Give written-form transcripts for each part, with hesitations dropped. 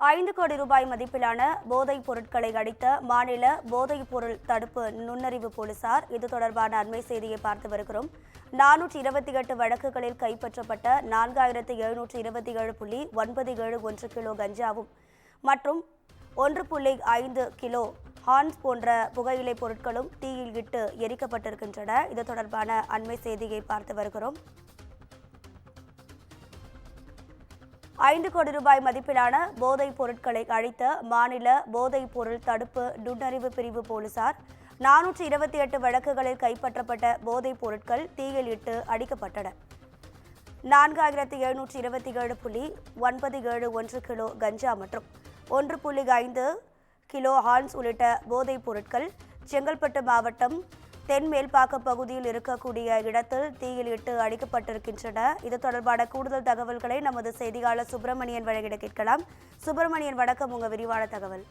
5 கோடி ரூபாய் மதிப்பிலான போதைப் பொருட்களை அடித்த மாநில போதைப் பொருள் தடுப்பு நுண்ணறிவு போலீசார் இது தொடர்பான அண்மை செய்தியை பார்த்து வருகிறோம். 428 வழக்குகளில் கைப்பற்றப்பட்ட 4727.971 கிலோ கஞ்சாவும் மற்றும் 1.5 கிலோ ஹான்ஸ் போன்ற புகையிலை பொருட்களும் தீயில் இட்டு எரிக்கப்பட்டிருக்கின்றன. இது தொடர்பான அண்மை செய்தியை பார்த்து வருகிறோம். 5 கோடி ரூபாய் மதிப்பிலான போதைப் பொருட்களை அழித்த மாநில போதைப் பொருள் தடுப்பு நுண்ணறிவு பிரிவு போலீசார் 428 வழக்குகளில் கைப்பற்றப்பட்ட போதைப் பொருட்கள் தீயில் இட்டு அடிக்கப்பட்டன. 4727.971 கிலோ கஞ்சா மற்றும் 1.5 கிலோ ஹான்ஸ் உள்ளிட்ட போதைப் பொருட்கள் செங்கல்பட்டு மாவட்டம் தென்மேல்பாக்கம் பகுதியில் இருக்கக்கூடிய இடத்தில் தீயில் இட்டு அடிக்கப்பட்டிருக்கின்றன. இது தொடர்பான கூடுதல் தகவல்களை நமது செய்தியாளர் சுப்பிரமணியன் வழங்கிட கேட்கலாம். சுப்பிரமணியன், வணக்கம். உங்க விரிவான தகவல்.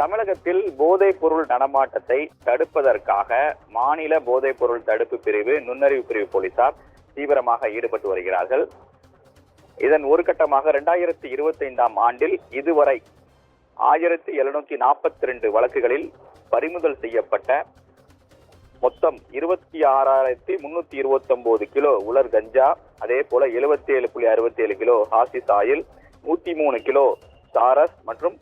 தமிழகத்தில் போதைப் பொருள் நடமாட்டத்தை தடுப்பதற்காக மாநில போதைப் பொருள் தடுப்பு பிரிவு நுண்ணறிவு பிரிவு போலீசார் தீவிரமாக ஈடுபட்டு வருகிறார்கள். இதன் ஒரு கட்டமாக 2025ஆம் ஆண்டில் இதுவரை 1742 வழக்குகளில் பறிமுதல் செய்யப்பட்ட மொத்தம் 26,329 கிலோ உலர் கஞ்சா, அதே போல 77.67 கிலோ ஹாசிஸ் ஆயில், 103 கிலோ சாரஸ் மற்றும்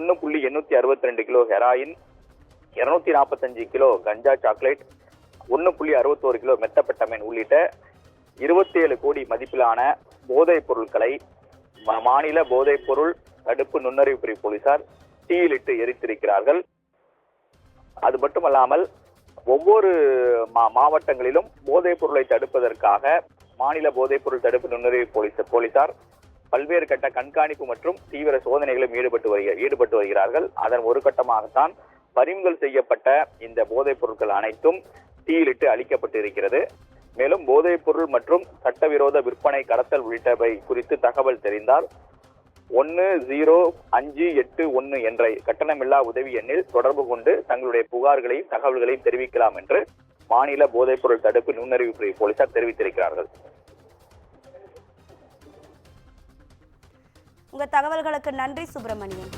1.862 கிலோ ஹெராயின், 245 கிலோ கஞ்சா சாக்லேட், 1.61 கிலோ மெத்தபெட்டமைன் உள்ளிட்ட 27 கோடி மதிப்பிலான போதைப் பொருட்களை மாநில போதைப் பொருள் தடுப்பு நுண்ணறிவு பிரிவு போலீசார் தீயிலிட்டு எரித்திருக்கிறார்கள். அது மட்டுமல்லாமல் ஒவ்வொரு மாவட்டங்களிலும் போதைப் பொருளை தடுப்பதற்காக மாநில போதைப் பொருள் தடுப்பு நுண்ணறிவு போலீசார் பல்வேறு கட்ட கண்காணிப்பு மற்றும் தீவிர சோதனைகளும் ஈடுபட்டு வருகிறார்கள். அதன் ஒரு கட்டமாகத்தான் பறிமுதல் செய்யப்பட்ட இந்த போதைப் பொருட்கள் அனைத்தும் தீயிலிட்டு அளிக்கப்பட்டு இருக்கிறது. மேலும் போதைப் பொருள் மற்றும் சட்டவிரோத விற்பனை, கடத்தல் உள்ளிட்டவை குறித்து தகவல் தெரிந்தால் 105881 என்ற கட்டணமில்லா உதவி எண்ணில் தொடர்பு கொண்டு தங்களுடைய புகார்களையும் தகவல்களையும் தெரிவிக்கலாம் என்று மாநில போதைப் பொருள் தடுப்பு நுண்ணறிவு பிரிவு போலீசார் தெரிவித்திருக்கிறார்கள். உங்க தகவல்களுக்கு நன்றி சுப்பிரமணியன்.